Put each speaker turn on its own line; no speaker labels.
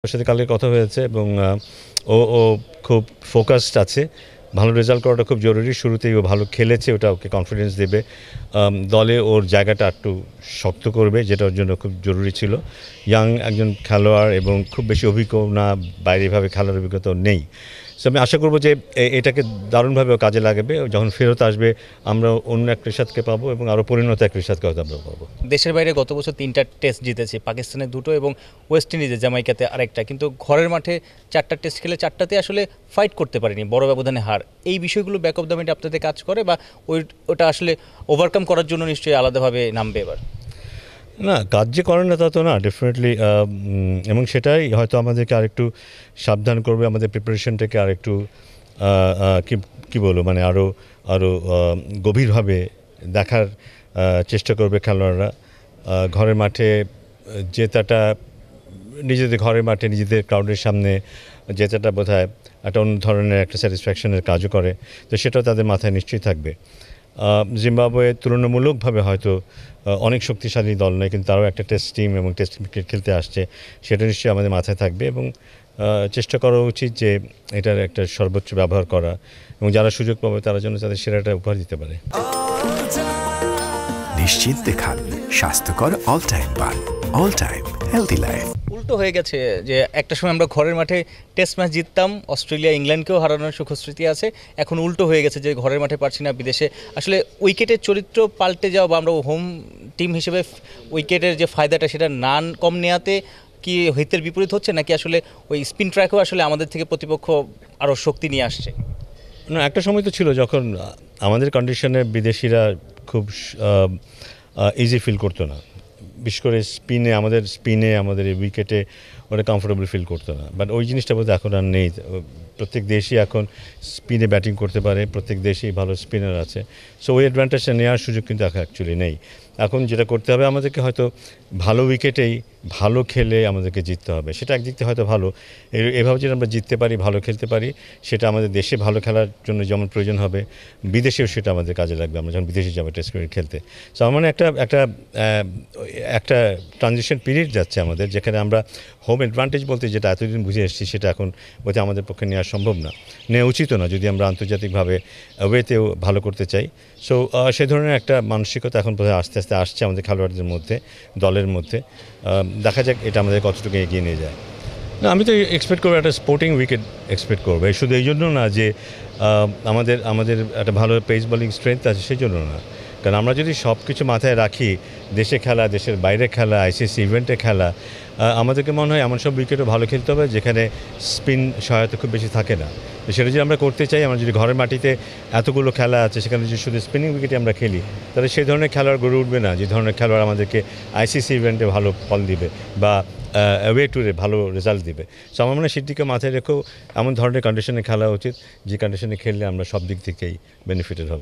ওর সাথে কালকে কথা হয়েছে এবং ও ও খুব ফোকাসড আছে। ভালো রেজাল্ট করাটা খুব জরুরি। শুরুতেই ও ভালো খেলেছে, ওটা ওকে কনফিডেন্স দেবে, দলে ওর জায়গাটা একটু শক্ত করবে, যেটা ওর জন্য খুব জরুরি ছিল। ইয়াং একজন খেলোয়াড় এবং খুব বেশি অভিজ্ঞ না, বাইরেভাবে খেলার অভিজ্ঞতা নেই। সো আমি আশা করবো যে এটাকে দারুণভাবে ও কাজে লাগাবে। যখন ফেরত আসবে আমরা অন্য এক রিশাদকে পাবো এবং আরও পরিণত এক রিশাদকে হয়তো আমরা পাবো।
দেশের বাইরে গত বছর 3টা টেস্ট জিতেছে, পাকিস্তানে 2টো এবং ওয়েস্ট ইন্ডিজে জামাইকাতে আরেকটা, কিন্তু ঘরের মাঠে 4টা টেস্ট খেলে 4টাতে আসলে ফাইট করতে পারেনি, বড় ব্যবধানে হার। এই বিষয়গুলো ব্যাক অফ দ্য মাইন্ডে আপনাদের কাজ করে, বা ওটা আসলে ওভারকাম করার জন্য নিশ্চয়ই আলাদাভাবে নামবে এবার?
না, কাজ যে করেন না তা তো না, ডেফিনেটলি। এবং সেটাই হয়তো আমাদেরকে আরেকটু সাবধান করবে, আমাদের প্রিপারেশনটাকে আরেকটু কী বলবো, মানে আরও আরও গভীরভাবে দেখার চেষ্টা করবে খেলোয়াড়রা। ঘরের মাঠে জেতাটা, নিজেদের ঘরের মাঠে নিজেদের ক্রাউডের সামনে জেতাটা বোধহয় একটা অন্য ধরনের একটা স্যাটিসফ্যাকশনের কাজও করে, তো সেটাও তাদের মাথায় নিশ্চয়ই থাকবে। জিম্বাবুয়ে তুলনামূলকভাবে হয়তো অনেক শক্তিশালী দল নয়, কিন্তু তারাও একটা টেস্ট টিম এবং টেস্ট ক্রিকেট খেলতে আসছে, সেটা নিশ্চয়ই আমাদের মাথায় থাকবে এবং চেষ্টা করা উচিত যে এটার একটা সর্বোচ্চ ব্যবহার করা, এবং যারা সুযোগ পাবে তারা যেন তাদের সেরাটা উপহার দিতে পারে।
নিশ্চিন্তে খান স্বাস্থ্যকর অল টাইম পান, অল টাইম হেলদি লাইফ।
উল্টো হয়ে গেছে যে একটা সময় আমরা ঘরের মাঠে টেস্ট ম্যাচ জিততাম, অস্ট্রেলিয়া ইংল্যান্ডকেও হারানোর সুখস্মৃতি আছে। এখন উল্টো হয়ে গেছে যে ঘরের মাঠে পারছি না, বিদেশে আসলে উইকেটের চরিত্র পাল্টে যাওয়া, বা আমরা হোম টিম হিসেবে উইকেটের যে ফায়দাটা সেটা কম নেওয়াতে কি হিতের বিপরীত হচ্ছে, নাকি আসলে ওই স্পিন ট্র্যাকও আসলে আমাদের থেকে প্রতিপক্ষ আরও শক্তি নিয়ে আসছে?
না, একটা সময় তো ছিল যখন আমাদের কন্ডিশনে বিদেশিরা খুব ইজি ফিল করতো না, বিশেষ করে স্পিনে আমাদের এই উইকেটে ওরা কমফোর্টেবল ফিল করতো না। বাট ওই জিনিসটা বোধহয় এখন আর নেই। প্রত্যেক দেশই এখন স্পিনে ব্যাটিং করতে পারে, প্রত্যেক দেশেই ভালো স্পিনার আছে। সো ওই অ্যাডভান্টেজটা নেওয়ার সুযোগ কিন্তু এখন অ্যাকচুয়ালি নেই। এখন যেটা করতে হবে আমাদেরকে, হয়তো ভালো উইকেটেই ভালো খেলে আমাদেরকে জিততে হবে। সেটা একদিক থেকে হয়তো ভালো, এভাবে যদি আমরা জিততে পারি, ভালো খেলতে পারি, সেটা আমাদের দেশে ভালো খেলার জন্য যেমন প্রয়োজন হবে, বিদেশেও সেটা আমাদের কাজে লাগবে আমরা যখন বিদেশে যাবো টেস্ট ক্রিকেট খেলতে। সো আমার মানে একটা ট্রানজিশন পিরিয়ড যাচ্ছে আমাদের, যেখানে আমরা হোম অ্যাডভান্টেজ বলতে যেটা এতদিন বুঝে এসেছি, সেটা এখন বোধহয় আমাদের পক্ষে নেওয়া সম্ভব না, নেওয়া উচিত না, যদি আমরা আন্তর্জাতিকভাবে ওয়েতেও ভালো করতে চাই। সো সে ধরনের একটা মানসিকতা এখন বোধহয় আস্তে আস্তে আসছে আমাদের খেলোয়াড়দের মধ্যে, দলের মধ্যে। দেখা যাক এটা আমাদের কতটুকু এগিয়ে নিয়ে যায়। না, আমি তো এক্সপেক্ট করবো একটা স্পোর্টিং উইকেট এক্সপেক্ট করবো, শুধু এই জন্য না যে আমাদের একটা ভালো পেস বোলিং স্ট্রেংথ আছে সেই জন্য না, কারণ আমরা যদি সব কিছু মাথায় রাখি, দেশে খেলা, দেশের বাইরে খেলা, আইসিসি ইভেন্টে খেলা, আমাদেরকে মনে হয় এমন সব উইকেটও ভালো খেলতে হবে যেখানে স্পিন সহায়তা খুব বেশি থাকে না। তো সেটা যদি আমরা করতে চাই, আমরা যদি ঘরের মাটিতে এতগুলো খেলা আছে সেখানে যদি শুধু স্পিনিং উইকেটে আমরা খেলি, তাহলে সেই ধরনের খেলোয়াড় গড়ে উঠবে না, যে ধরনের খেলোয়াড় আমাদেরকে আইসিসি ইভেন্টে ভালো ফল দিবে বা অ্যাওয়ে ট্যুরে ভালো রেজাল্ট দিবে। সো আমার মনে হয় সেদিকে মাথায় রেখেও এমন ধরনের কন্ডিশনে খেলা উচিত, যে কন্ডিশনে খেললে আমরা সব দিক থেকেই বেনিফিটেড হব।